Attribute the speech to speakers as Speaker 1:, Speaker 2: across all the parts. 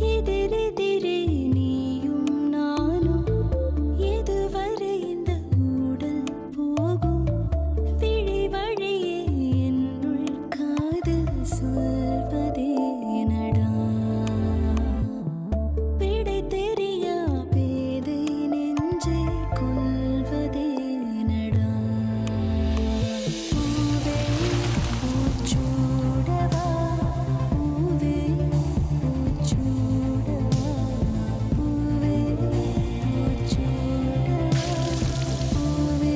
Speaker 1: எதிரெதிரே நீயும் நானும் எதுவரை இந்த ஊடல் போகும் விழி வழியே என்னுள் காதல் சொல்வதே நடா விடை தெரியா பேதை நெஞ்சை கொள்வதே நடா பூவே பூச்சூடவா பூவே பூச்சூடவா பூவே பூச்சூடவா பூவே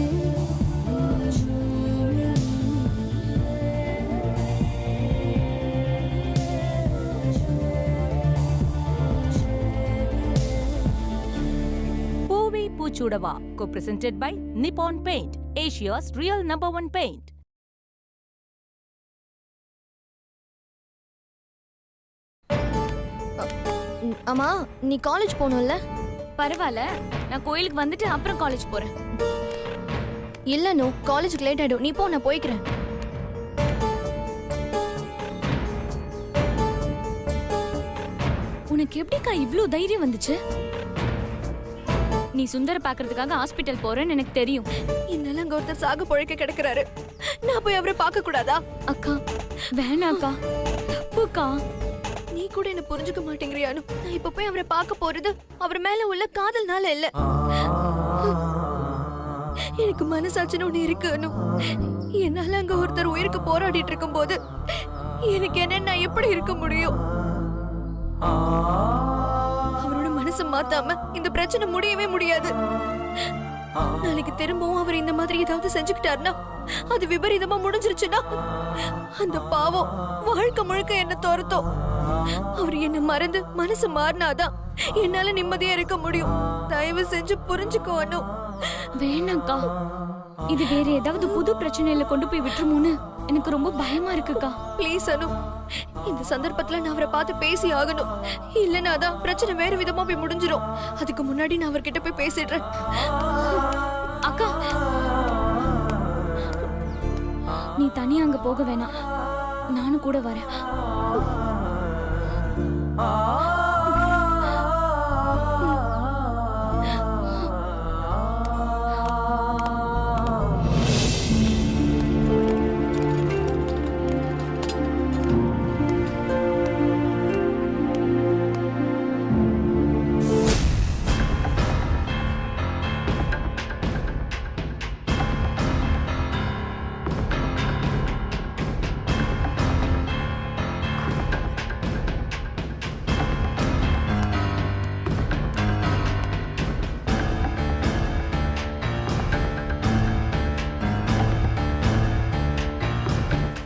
Speaker 2: Poovi Poochudava, co-presented by Nippon Paint, Asia's real #1 paint.
Speaker 3: அம்மா நீ காலேஜ் போகணும்ல?
Speaker 4: பரவாயில்ல, நான் கோயிலுக்கு வந்துட்டு அப்புறம் காலேஜ் போறேன்.
Speaker 3: இல்ல நோ, காலேஜுக்கு லேட் ஆயிடும். நீ போ, நான் போய்க்கிறேன்.
Speaker 4: உனக்கு எப்படிக்கா இவ்ளோ தைரியம் வந்துச்சு? நீ சுந்தர பாக்குறதுக்காக ஹாஸ்பிட்டல் போறேன்னு எனக்கு தெரியும்.
Speaker 3: என்னால அங்க ஒருத்தர் சாக பொழைக்க கிடக்குறாரு. நான் போய் அவரை பார்க்க கூடாதா?
Speaker 4: அக்கா வேணாக்கா, தப்புக்கா.
Speaker 3: நீ கூட என்ன புரிஞ்சுக்க மாட்டேங்கிறியானு? நான் இப்ப போய் அவரை பார்க்க போறது அவர் மேல உள்ள காதல்னால இல்ல. எனக்கு மனசாட்சின்னு ஒண்ணு இருக்கு அனு. என்னால அங்க ஒருத்தர் உயிருக்கு போராடிட்டு இருக்கும் போது எனக்கு என்ன, நான் எப்படி இருக்க முடியும்? அவரோட மனசை மாத்தாம இந்த பிரச்சனை முடியவே முடியாது. நாளைக்கு திரும்பவும் அவர் இந்த மாதிரி ஏதாவது செஞ்சுக்கிட்டாருன்னா, அது விபரீதமா முடிஞ்சிருச்சுன்னா, அந்த பாவம் வாழ்க்கை முழுக்க என்ன துரத்தும். அவர் என்ன மறந்து மனசு மாறினாதான் என்னால நிம்மதியா இருக்க முடியும். தயவு செஞ்சு புரிஞ்சுக்கோ அனு.
Speaker 4: வேணாக்கா, இது வேற ஏதாவது புது பிரச்சனையில கொண்டு போய் விட்டுருமோன்னு எனக்கு ரொம்ப பயமா இருக்குக்கா.
Speaker 3: ப்ளீஸ் அனு, இந்த சந்தர்ப்பத்துல நான் அவரை பார்த்து பேசி ஆகணும். இல்லைன்னா அதான் பிரச்சனை வேற விதமா போய் முடிஞ்சிடும். அதுக்கு முன்னாடி நான் அவர்கிட்ட போய் பேசிடுறேன்.
Speaker 4: அக்கா, நீ தனியா அங்க போக வேணாம், நானும் கூட வரேன்.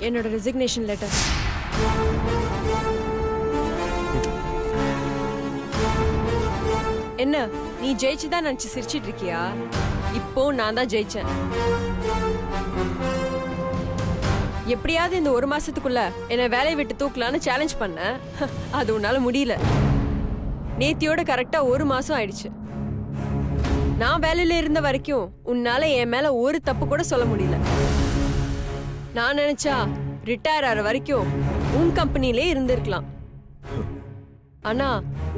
Speaker 5: என்னோட ரெசிக்னேஷன் லெட்டர். என்ன நீ ஜெயிச்சுதான் நினைச்சு சிரிச்சிட்டு இருக்கியா? இப்போ நான் தான் ஜெயிச்சேன். எப்படியாவது இந்த ஒரு மாசத்துக்குள்ள என்ன வேலையை விட்டு தூக்கலான்னு சேலஞ்ச் பண்ண. அது உன்னால முடியல. நேத்தியோட கரெக்டா ஒரு மாசம் ஆயிடுச்சு. நான் வேலையில இருந்த வரைக்கும் உன்னால என் மேல ஒரு தப்பு கூட சொல்ல முடியல. நான் நினைச்சா ரிட்டையர் ஆற வரைக்கும் உன் கம்பெனிலே இருந்திருக்கலாம். ஆனா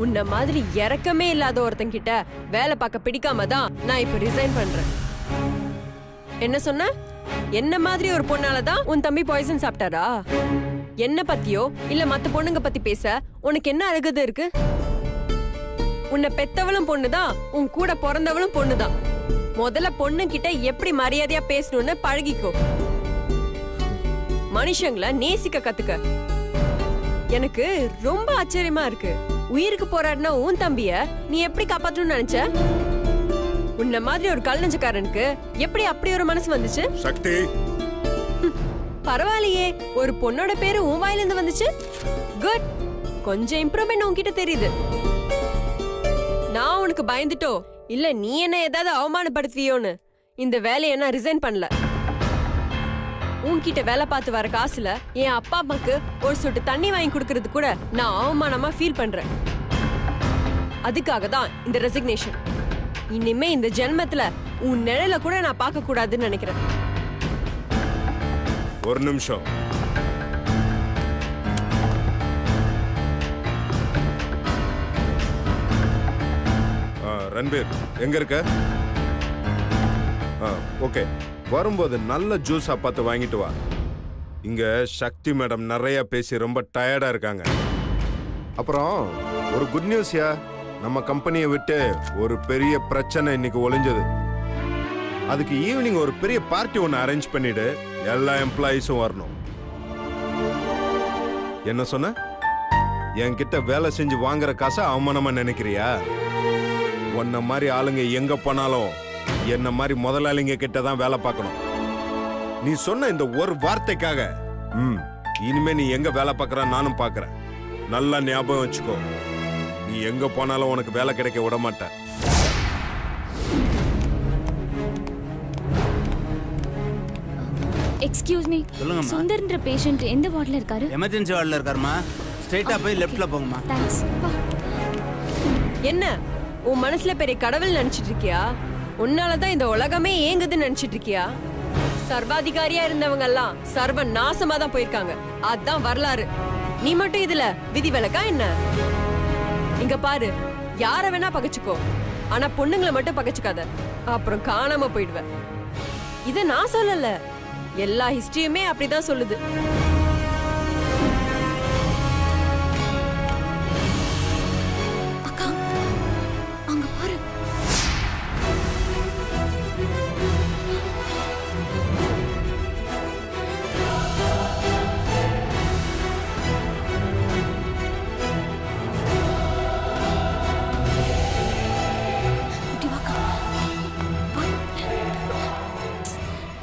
Speaker 5: உன்ன மாதிரி இறக்கமே இல்லாத ஒருத்தன் கிட்ட வேலை பார்க்க பிடிக்காம தான் நான் இப்ப ரிசைன் பண்றேன். என்ன சொன்ன? என்ன மாதிரி ஒரு பொண்ணாலதான் உன் தம்பி பாய்சன் சாப்பிட்டாரா? என்ன பத்தியோ இல்ல மத்த பொண்ணுங்க பத்தி பேச உனக்கு என்ன அழகுது இருக்கு? உன்னை பெத்தவளும் பொண்ணுதான், உன் கூட பிறந்தவளும் பொண்ணுதான். முதல்ல பொண்ணு கிட்ட எப்படி மரியாதையா பேசணும்னு பழகிக்கோ. மனுஷங்களை நேசிக்க கத்துக்க. எனக்கு ரொம்ப ஆச்சரியமா இருக்கு. உயிருக்கு போராடின உன் தம்பிய நீ எப்படி காப்பாற்றணும்னு நினைச்ச? உன்ன மாதிரி ஒரு கல்லஞ்சக்காரனுக்கு எப்படி அப்படி ஒரு மனசு வந்துச்சு?
Speaker 6: சக்தி,
Speaker 5: பரவாயில்லையே, ஒரு பொண்ணோட பேரு உன் வாயில இருந்து வந்துச்சு. குட், கொஞ்சம் இம்ப்ரூவ்மெண்ட் உன்கிட்ட தெரியுது. நான் உனக்கு பயந்துட்டோ இல்ல நீ என்ன ஏதாவது அவமானப்படுத்துவியோன்னு இந்த வேலையை நான் ரிசைன் பண்ணல. உன்கிட்ட வேலை பார்த்து வர காசுல என் அப்பா அம்மாக்கு ஒரு சொட்டு தண்ணி வாங்கி கொடுக்கறது கூட நான் அவமானமா ஃபீல் பண்றேன். அதுக்காக தான் இந்த ரெசிக்னேஷன். இனிமே இந்த ஜென்மத்துல உன் நிழல கூட நான் பார்க்க கூடாதுன்னு நினைக்கிறேன்.
Speaker 6: ஒரு நிமிஷம். ரன்பீர் எங்க இருக்க? ஓகே, வரும்போது நல்ல ஜூஸா பார்த்து வாங்கிட்டு வா. இங்க சக்தி மேடம் நிறைய பேசி ரொம்ப டயர்டா இருக்காங்க. அப்புறம் ஒரு குட் நியூஸ்யா, நம்ம கம்பெனியை விட்டு ஒரு பெரிய பிரச்சனை இன்னைக்கு ஒளிஞ்சது. அதுக்கு ஈவினிங் ஒரு பெரிய பார்ட்டி ஒன்று அரேஞ்ச் பண்ணிடு, எல்லா எம்ப்ளாயீஸும் வரணும். என்ன சொன்ன? என்கிட்ட வேலை செஞ்சு வாங்குற காசை அவமானமா நினைக்கிறியா? உன்ன மாதிரி ஆளுங்க எங்க போனாலும் என்ன மாதிரி முதலாளிங்க கிட்ட தான் வேலை பார்க்கணும். நீ சொன்ன இந்த ஒரு வார்த்தைக்காக இனிமே நீ எங்க வேலை பார்க்கற நானும் பார்க்கறேன். நல்லா ஞாபகம் வச்சுக்கோ, நீ எங்க போனாலும் உனக்கு வேலை கிடைக்க விட மாட்டேன்.
Speaker 4: எக்ஸ்கியூஸ் மீ,
Speaker 7: சொல்லுங்கம்மா.
Speaker 4: சுந்தர்ன்ற பேஷண்ட் எந்த வார்டில் இருக்காரு?
Speaker 7: எமர்ஜென்சி வார்டில் இருக்காருமா. ஸ்ட்ரைட்டா போய் லெஃப்ட்ல போங்கம்மா.
Speaker 4: தேங்க்ஸ்.
Speaker 5: என்ன உன் மனசுல பெரிய கடவுள் நினைச்சிட்டு இருக்கியா? உன்னாலதான் இந்த உலகமே ஏங்குதுன்னு நினைச்சிட்டு இருக்கியா? சர்வாதிகாரியா இருந்தவங்க எல்லாம் சர்வ நாசமா தான் போயிருக்காங்க. அதான் வரலாறு. நீ மட்டும் இதுல விதி விலக்கா என்ன? இங்க பாரு, யார வேணா பகைச்சுக்கோ, ஆனா பொண்ணுங்களை மட்டும் பகைச்சுக்காத, அப்புறம் காணாம போயிடுவ. இத நான் சொல்லல, எல்லா ஹிஸ்டரியுமே அப்படிதான் சொல்லுது.
Speaker 4: அக்கா, அங்க பாரு. இப்படி வாக்கா.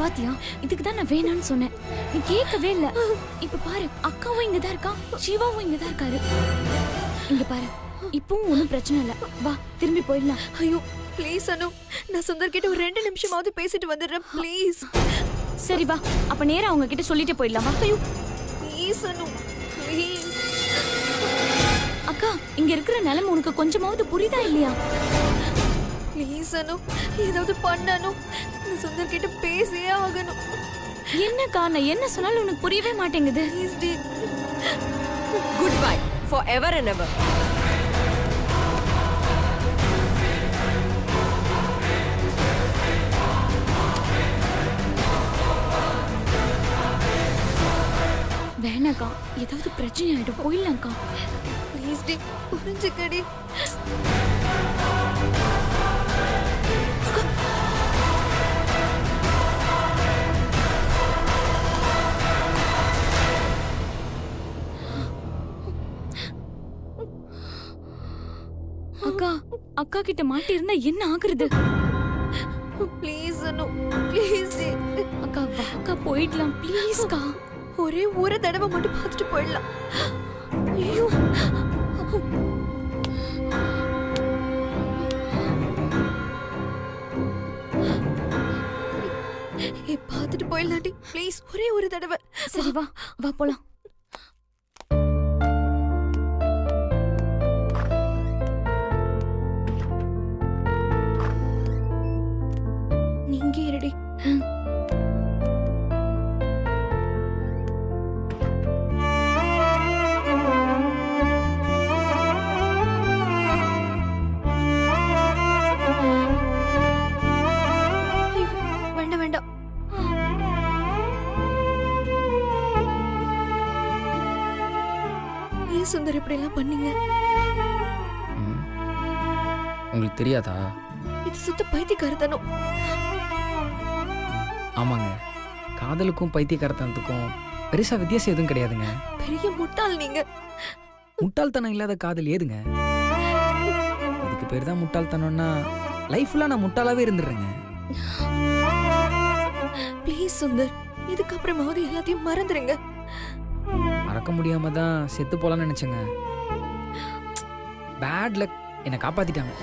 Speaker 4: பாத்தியா, இதுக்கு தான் நான் வேணான்னு சொன்னேன். நீ கேட்கவே இல்ல. இப்ப பாரு, அக்காவும் இங்கதான் இருக்கா, சிவாவும் இங்கதான் இருக்காரு. இங்க பாரு, இப்பவும் ஒண்ணும் பிரச்சனை இல்ல. வா, திரும்பி போயிடலாம்.
Speaker 3: ஐயோ ப்ளீஸ் அனு, நான் சுந்தர் கிட்ட ஒரு 2 நிமிஷமாவது பேசிட்டு வந்துடுறேன் ப்ளீஸ்.
Speaker 4: சரி வா, அப்ப நேரா அவங்க கிட்ட சொல்லிட்டு போயிடலாமா?
Speaker 3: ஐயோ ப்ளீஸ் அனு ப்ளீஸ்.
Speaker 4: அக்கா, இங்க இருக்கிற நிலைமை உனக்கு கொஞ்சமாவது புரியுதா இல்லையா?
Speaker 3: ப்ளீஸ் அனு, ஏதாவது பண்ணணும். நான் சுந்தர் கிட்ட பேசியே ஆகணும்.
Speaker 4: என்னக்கா, நான் என்ன சொன்னாலும் உனக்கு புரியவே மாட்டேங்குது.
Speaker 3: ப்ளீஸ் டி.
Speaker 5: Goodbye forever and ever.
Speaker 4: வேணாக்கா, ஏதாவது பிரச்சனை ஆயிடும், போயிடலாம்க்கா.
Speaker 3: Please D, புரிஞ்சுக்கடி.
Speaker 4: அக்கா, அக்கா கிட்ட மாட்டி இருந்தா என்ன ஆகுறது?
Speaker 3: Please Anu please.
Speaker 4: அக்கா வாக்கா, போயிடலாம் ப்ளீஸ்க்கா.
Speaker 3: ஒரே ஒரு தடவை மட்டும் பார்த்துட்டு போயிடலாம். ஐயோ பார்த்துட்டு போயிடலாண்டி ப்ளீஸ், ஒரே ஒரு தடவை.
Speaker 4: சரி வா, வா போலாம்.
Speaker 3: நீங்க இருடி. வேண்டாம் வேண்டாம். ஏன் சுந்தர் இப்படி எல்லாம் பண்ணீங்க?
Speaker 8: உங்களுக்கு தெரியாதா?
Speaker 3: இது சுத்த பைத்தியக்காரத்தனம்.
Speaker 8: ஆமாங்க, காதலுக்கும் பைத்தியக்காரத்தனத்துக்கும் பெருசா வித்தியாசம் எதுவும் கிடையாதுங்க.
Speaker 3: பெரிய முட்டாள் நீங்க.
Speaker 8: முட்டாள்தனம் இல்லாத காதல் ஏதுங்க? இதுக்கு பேர் தான் முட்டாள்தனம்னா லைஃப்ல நான் முட்டாளாவே இருந்துடுறேங்க.
Speaker 3: ப்ளீஸ் சுந்தர், இதுக்கப்புறமாவது எல்லாத்தையும் மறந்துருங்க.
Speaker 8: மறக்க முடியாம தான் செத்து போலான்னு நினைச்சேங்க. பேட் லக் என்னை காப்பாத்திட்டாங்க.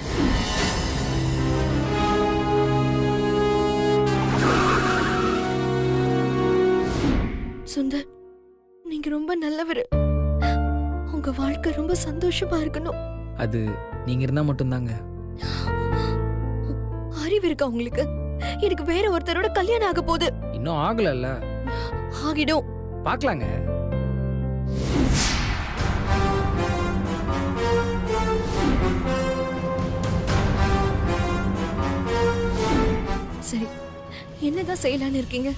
Speaker 3: சுந்தர், நீங்க ரொம்ப நல்லவர். உங்க வாழ்க்கை ரொம்ப சந்தோஷமா இருக்கணும்.
Speaker 8: அது நீங்க இருந்தா மட்டும்தாங்க.
Speaker 3: அறிவு இருக்கா உங்களுக்கு? எனக்கு வேற ஒருத்தரோட கல்யாணம் ஆக போகுது.
Speaker 8: இன்னும் ஆகலல்ல?
Speaker 3: ஆகிடும்.
Speaker 8: பார்க்கலாங்க.
Speaker 3: என்னதான் செய்யலான்னு இருக்கீங்க?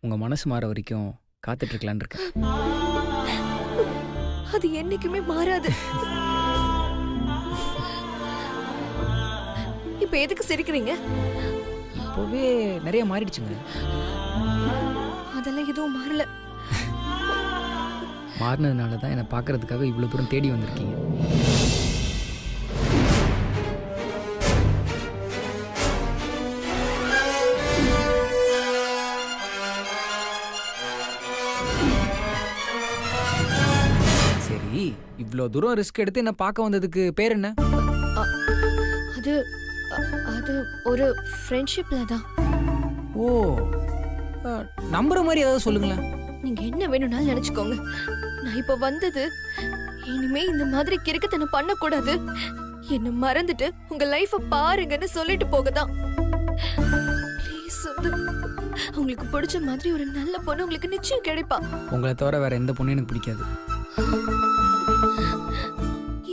Speaker 8: உங்க மனசு மாற வரைக்கும் காத்துட்டு இருக்கலான்னு இருக்கேன்.
Speaker 3: அது என்னைக்குமே மாறாது. இப்ப எதுக்கு சிரிக்கிறீங்க?
Speaker 8: இப்போவே நிறைய மாறிடுச்சுங்க.
Speaker 3: அதெல்லாம் எதுவும் மாறல.
Speaker 8: மாறினதுனால தான் என்னை பார்க்கறதுக்காக இவ்வளோ தூரம் தேடி வந்திருக்கீங்க. சரி, இவ்வளோ தூரம் ரிஸ்க் எடுத்து என்ன பார்க்க வந்ததுக்கு பேர் என்ன?
Speaker 3: அது அது ஒரு ஃப்ரெண்ட்ஷிப்ல தான்.
Speaker 8: ஓ, நம்புற மாதிரி ஏதாவது சொல்லுங்களேன்.
Speaker 3: நீங்க என்ன வேணும்னாலும் நினைச்சுக்கோங்க. நான் இப்ப வந்தது இனிமே இந்த மாதிரி கிறுக்குத்தனம் பண்ணக்கூடாது, என்ன மறந்துட்டு உங்க லைஃப பாருங்கன்னு சொல்லிட்டு போகதான். ப்ளீஸ் சுந்தர், உங்களுக்கு பிடிச்ச மாதிரி ஒரு நல்ல பொண்ணு உங்களுக்கு நிச்சயம் கிடைப்பா.
Speaker 8: உங்களை தவிர வேற எந்த பொண்ணும் எனக்கு பிடிக்காது.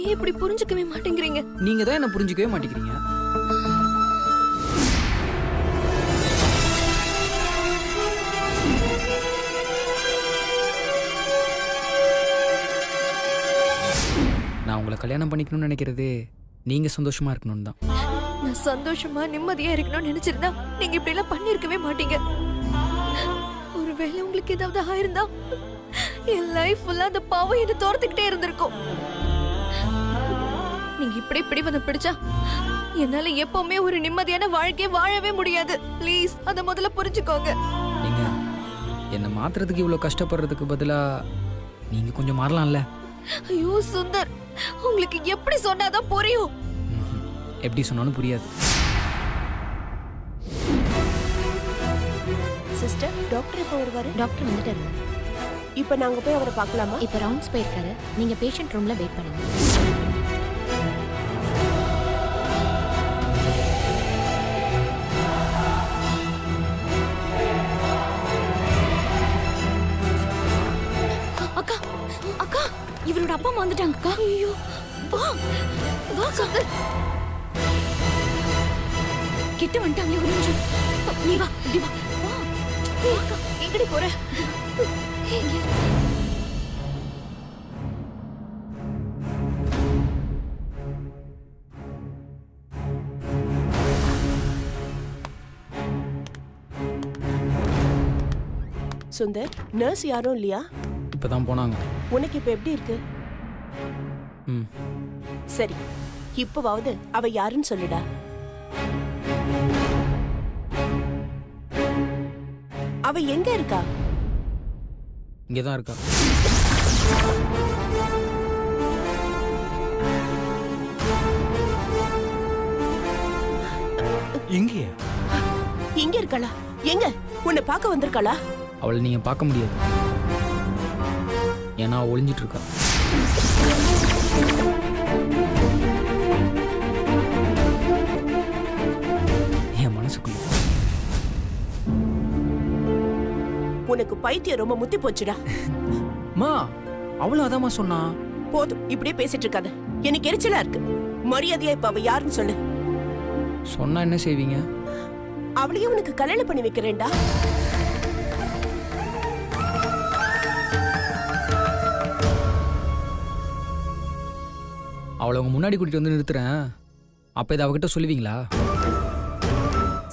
Speaker 3: ஏன் இப்படி புரிஞ்சுக்கவே மாட்டேங்கிறீங்க?
Speaker 8: நீங்க தான் என்ன புரிஞ்சுக்கவே மாட்டேங்கிறீங்க. நான் உங்களை கல்யாணம் பண்ணிக்கணும்னு நினைக்கிறது நீங்க சந்தோஷமா இருக்கணும்னு தான்.
Speaker 3: நான் சந்தோஷமா நிம்மதியா இருக்கணும்னு நினைச்சிருந்தா நீங்க இப்படி எல்லாம் பண்ணிருக்கவே மாட்டீங்க. ஒருவேளை உங்களுக்கு ஏதாவது ஆயிருந்தா என் லைஃப் ஃபுல்லா அந்த பாவம் என்ன தோர்த்துக்கிட்டே இருந்திருக்கும். நீங்க இப்படி வந்து பிடிச்சா என்னால எப்பவுமே ஒரு நிம்மதியான வாழ்க்கையை வாழவே முடியாது. ப்ளீஸ் அத முதல்ல புரிஞ்சுக்கோங்க.
Speaker 8: நீங்க என்ன மாத்துறதுக்கு இவ்வளோ கஷ்டப்படுறதுக்கு பதிலா நீங்க கொஞ்சம் மாறலாம்ல.
Speaker 3: ஐயோ சுந்தர், உங்களுக்கு எப்படி சொன்னாதான் புரியும்?
Speaker 8: எப்படி சொன்னாலும் புரியாது.
Speaker 9: சிஸ்டர், டாக்டர் எப்போ வருவாரு?
Speaker 10: டாக்டர் வந்துட்டாருங்க.
Speaker 9: இப்போ நாங்க போய் அவரை பார்க்கலாமா?
Speaker 10: இப்போ ரவுண்ட்ஸ் போயிருக்காரு. நீங்க பேஷண்ட் ரூம்ல வெயிட் பண்ணுங்க.
Speaker 4: அக்கா அக்கா, இவரோட அப்பா அம்மா வந்துட்டாங்க அக்கா.
Speaker 3: ஐயோ, வா வா சுந்தர்.
Speaker 4: கிட்ட வந்துட்டாங்களே, ஒரு நிமிஷம். நீ வா, இப்படி வா. வா.
Speaker 3: ஏய், அக்கா, எங்கடி போற?
Speaker 4: இங்க.
Speaker 9: சுந்தர், நர்ஸ் யாரும் இல்லையா?
Speaker 8: இப்பதான் போனாங்க.
Speaker 9: உனக்கு இப்போ எப்படி இருக்கு?
Speaker 8: ம்,
Speaker 9: சரி, இப்போவாவது அவ யாருன்னு சொல்லுடா. அவ எங்க இருக்கா?
Speaker 8: இங்கே தான் இருக்கா.
Speaker 7: எங்கேயா?
Speaker 9: இங்க இருக்காளா? எங்க? உன்னை பார்க்க வந்திருக்காளா?
Speaker 8: அவளை நீங்க பார்க்க முடியாது, ஏன்னா அவ ஒளிஞ்சிட்டு இருக்கா. என் மனசுக்குள்ள.
Speaker 9: உனக்கு பைத்தியம் ரொம்ப முத்தி போச்சுடா.
Speaker 8: மா, அவளும் அதாம்மா சொன்னா.
Speaker 9: போதும், இப்படியே பேசிட்டு இருக்காத. எனக்கு எரிச்சலா இருக்கு. மரியாதையா இப்ப அவ யாருன்னு சொல்லு.
Speaker 8: சொன்னா என்ன செய்வீங்க?
Speaker 9: அவளையே உனக்கு கல்யாணம் பண்ணி வைக்கிறேன்டா.
Speaker 8: அவளை உங்க முன்னாடி கூட்டிட்டு வந்து நிறுத்துறேன். அப்ப இதை அவகிட்ட சொல்லுவீங்களா?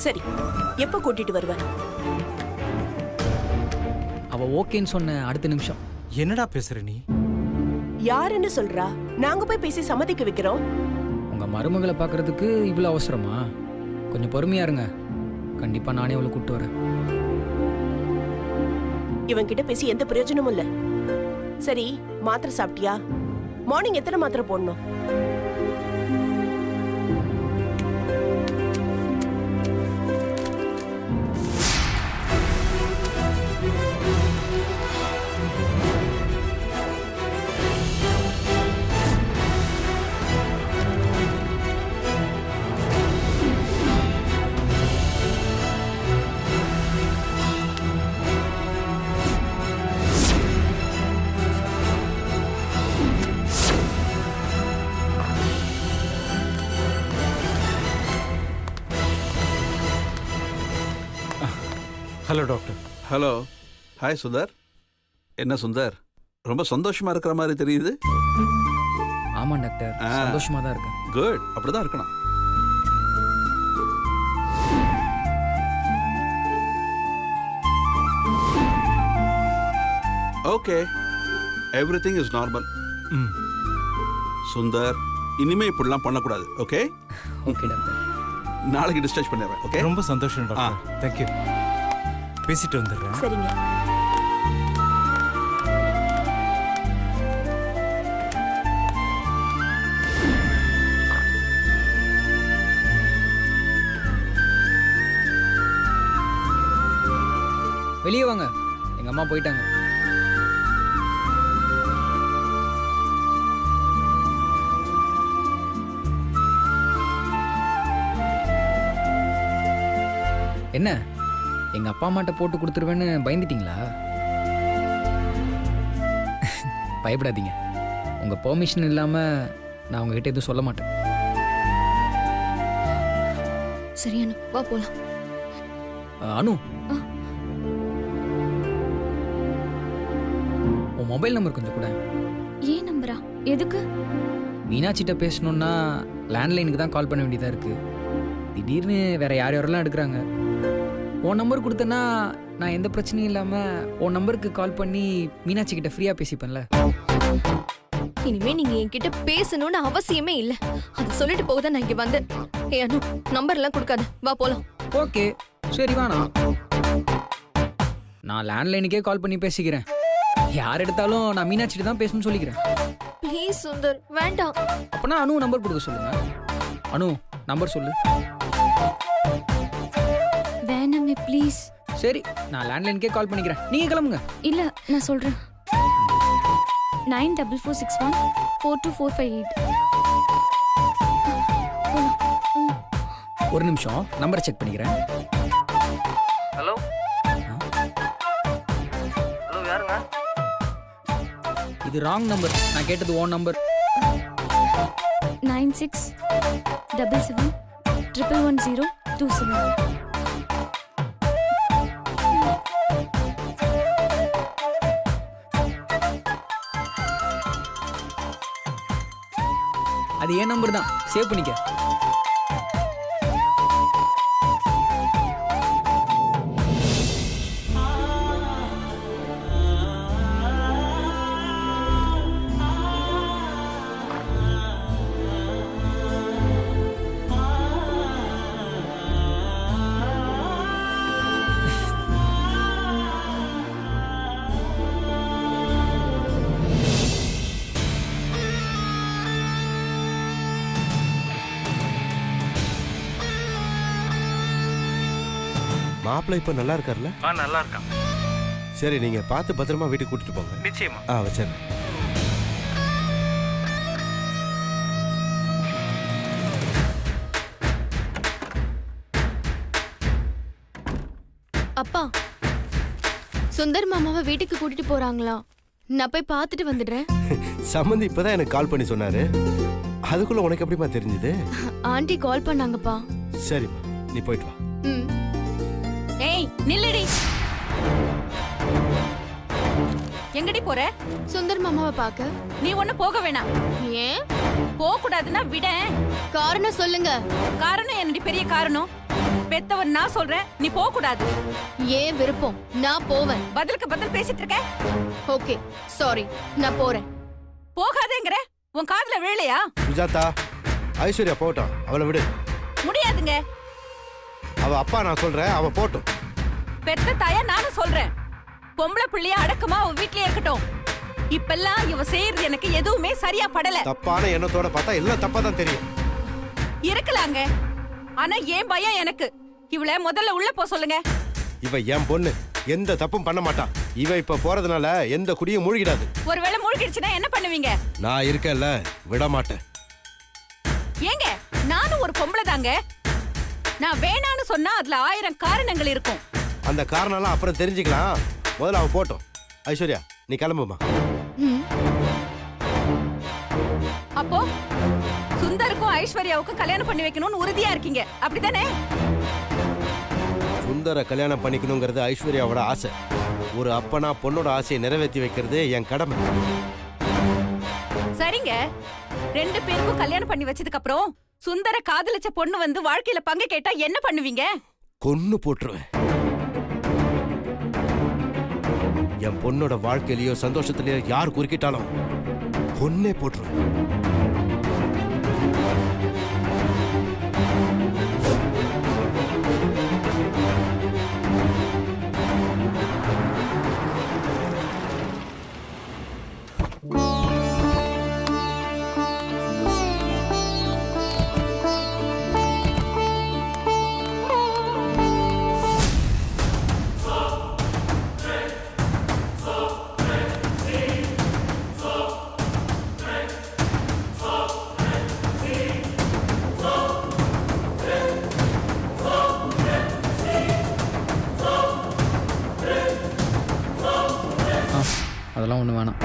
Speaker 9: சரி, எப்ப கூட்டிட்டு வருவ?
Speaker 8: அவ ஓகேன்னு சொன்ன அடுத்த நிமிஷம்.
Speaker 7: என்னடா பேசுற நீ?
Speaker 9: யாருன்னு சொல்றா? நாங்க போய் பேசி சம்மதிக்க வைக்கிறோம்.
Speaker 8: உங்க மருமகளை பார்க்கறதுக்கு இவ்வளவு அவசரமா? கொஞ்சம் பொறுமையா இருங்க, கண்டிப்பா நானே அவளை கூப்பிட்டு வரேன்.
Speaker 9: இவன் கிட்ட பேசி எந்த பிரயோஜனமும் இல்ல. சரி, மாத்திரை சாப்பிட்டியா? மார்னிங் எத்தனை மாத்திரை போடணும்?
Speaker 11: Hello doctor.
Speaker 12: Hello. Hi Sundar. என்ன சுந்தர், ரொம்ப சந்தோஷமா இருக்கிற மாதிரி தெரியுது.
Speaker 8: ஆமா டாக்டர், சந்தோஷமா தான் இருக்கேன்.
Speaker 12: குட், அப்படிதான் இருக்கணும். Okay, everything is normal. Sundar, இனிமே இப்படிலாம் பண்ணக்கூடாது. Okay
Speaker 8: okay doctor.
Speaker 12: நாளைக்கு டிஸ்சார்ஜ் பண்ணிடுறேன். ஓகே,
Speaker 11: ரொம்ப சந்தோஷம் டாக்டர். தேங்க்யூ. பேசிட்டு வந்துடுறேன்.
Speaker 9: சரிங்க.
Speaker 8: வெளியே வாங்க, எங்க அம்மா போயிட்டாங்க. என்ன, எங்க அப்பா அம்மாட்ட போட்டு கொடுத்துருவேன்னு பயந்துட்டீங்களா? பயப்படாதீங்க, உங்க பெர்மிஷன் இல்லாம நான் உங்ககிட்ட எதுவும் சொல்ல மாட்டேன்.
Speaker 3: சரி அனு, வா போலாம்.
Speaker 8: அனு, உன் மொபைல் நம்பர் கொஞ்சம் கூட.
Speaker 4: ஏன் நம்பரா? எதுக்கு?
Speaker 8: மீனாட்சிட்ட பேசணும்னா லேண்ட்லைனுக்கு தான் கால் பண்ண வேண்டியதா இருக்கு. திடீர்னு வேற யார் யாரெல்லாம் எடுக்கிறாங்க. உன் நம்பர் கொடுத்தனா நான் எந்த பிரச்சனையும் இல்லாம உன் நம்பருக்கு கால் பண்ணி மீனாட்சி கிட்ட ஃப்ரீயா பேசிப்பேன்ல.
Speaker 3: இனிமே நீங்க என்கிட்ட பேசணும்னு அவசியமே இல்ல. அது சொல்லிட்டு போகதான் நான் இங்க வந்தேன். ஏ அனு, நம்பர் எல்லாம் கொடுக்காத, வா போலாம்.
Speaker 8: ஓகே சரி, வாணா. நான் லேண்ட்லைனுக்கே கால் பண்ணி பேசிக்கிறேன். யார் எடுத்தாலும் நான் மீனாட்சிட்டு தான் பேசணும்னு சொல்லிக்கிறேன்.
Speaker 3: ப்ளீஸ் சுந்தர், வேண்டாம்.
Speaker 8: அப்பனா அனு நம்பர் கொடுக்க சொல்லுங்க. அனு நம்பர் சொல்லு.
Speaker 4: வேணாமே ப்ளீஸ்.
Speaker 8: சரி, நான் லேண்ட்லைனுக்கே கால் பண்ணிக்கிறேன், நீங்க கிளம்புங்க.
Speaker 4: இல்ல, நான் சொல்றேன். 9446142458.
Speaker 8: ஒரு நிமிஷம், நம்பரை செக் பண்ணிக்கிறேன்.
Speaker 13: ஹலோ ஹலோ, யாருங்க?
Speaker 8: இது ராங் நம்பர், நான் கேட்டது ஓன் நம்பர்.
Speaker 4: 967711011027.
Speaker 8: அது ஏன் நம்பர் தான், சேவ் பண்ணிக்க.
Speaker 14: மாப்பிள்ளை இப்போ நல்லா இருக்கார்ல?
Speaker 13: நல்லா இருக்கான்.
Speaker 14: சரி, நீங்க பார்த்து பத்திரமா வீட்டுக்கு கூட்டிட்டு போங்க.
Speaker 13: நிச்சயமா.
Speaker 14: வச்சிடுறேன்.
Speaker 3: அப்பா, சுந்தர் மாமாவை வீட்டுக்கு கூட்டிட்டு போறாங்களா? நான் போய் பார்த்துட்டு வந்துடுறேன்.
Speaker 14: சம்மந்தி இப்பதான் எனக்கு கால் பண்ணி சொன்னாரு. அதுக்குள்ள உனக்கு எப்படிமா தெரிஞ்சது?
Speaker 3: ஆண்டி கால் பண்ணாங்கப்பா.
Speaker 14: சரிம்மா, நீ போயிட்டு வா.
Speaker 2: ஏய் நில்லுடி. எங்கடி போற?
Speaker 3: சுந்தர் மாமாவை பார்க்க.
Speaker 2: நீ ஒண்ணு போக வேணாம்.
Speaker 3: ஏன்?
Speaker 2: போக கூடாதுன்னா விடேன்.
Speaker 3: காரணம் சொல்லுங்க.
Speaker 2: காரணம் என்னடி பெரிய காரணம்? பெத்தவன் நான் சொல்றேன், நீ போக கூடாது.
Speaker 3: ஏன் விருப்பம், நான் போவேன்.
Speaker 2: பதிலுக்கு பதில் பேசிட்டு இருக்க.
Speaker 3: ஓகே சாரி, நான் போறேன்.
Speaker 2: போகாதேங்கற, உன் காதுல விழலையா?
Speaker 14: சுஜாதா, ஐஸ்வர்யா போட்டோம், அவளை விடு.
Speaker 2: முடியாதுங்க.
Speaker 14: அவ அப்பா நான் சொல்றேன், அவ போட்டும்.
Speaker 2: பெத்த தாயா நானும் சொல்றேன். பொம்பளை பிள்ளைய அடக்கமா அவ வீட்லயே இருக்கட்டும். இப்பெல்லாம் இவ செய்யறது எனக்கு எதுவுமே சரியா படல.
Speaker 14: தப்பான எண்ணத்தோட பார்த்தா எல்லாம் தப்பா தான் தெரியும்.
Speaker 2: இருக்கலாங்க, ஆனா ஏன் பயம் எனக்கு. இவள முதல்ல உள்ள போ சொல்லுங்க.
Speaker 14: இவ என் பொண்ணு, எந்த தப்பும் பண்ண மாட்டா. இவ இப்ப போறதுனால எந்த குடியும் மூழ்கிடாது.
Speaker 2: ஒருவேளை மூழ்கிடுச்சுன்னா என்ன பண்ணுவீங்க?
Speaker 14: நான் இருக்கேன்ல, விட மாட்டேன்.
Speaker 2: ஏங்க, நானும் ஒரு பொம்பளை தாங்க. நான் வேணான்னு சொன்னா அதுல 1000 காரணங்கள் இருக்கும்.
Speaker 14: அந்த காரணம்லாம் அப்புறம் தெரிஞ்சுக்கலாம். முதல்ல அவ போட்டோம். ஐஸ்வர்யா, நீ கிளம்புமா.
Speaker 2: அப்போ சுந்தருக்கும் ஐஸ்வர்யாவுக்கும் கல்யாணம் பண்ணி வைக்கணும்னு உறுதியா இருக்கீங்க, அப்படிதானே?
Speaker 14: சுந்தர கல்யாணம் பண்ணிக்கணுங்கிறது ஐஸ்வர்யாவோட ஆசை. ஒரு அப்பனா பொண்ணோட ஆசையை நிறைவேற்றி வைக்கிறது என் கடமை.
Speaker 2: சரிங்க, 2 பேருக்கும் கல்யாணம் பண்ணி வச்சதுக்கு அப்புறம் சுந்தர காதலிச்ச பொண்ணு வந்து வாழ்க்கையில பங்கு கேட்டா என்ன பண்ணுவீங்க?
Speaker 14: கொன்னு போட்டுருவேன். என் பொண்ணோட வாழ்க்கையிலயோ சந்தோஷத்திலயோ யார் குறுக்கிட்டாலும் கொன்னே போட்டுருவேன்.
Speaker 8: அதெல்லாம் ஒன்றும் வேணாம்.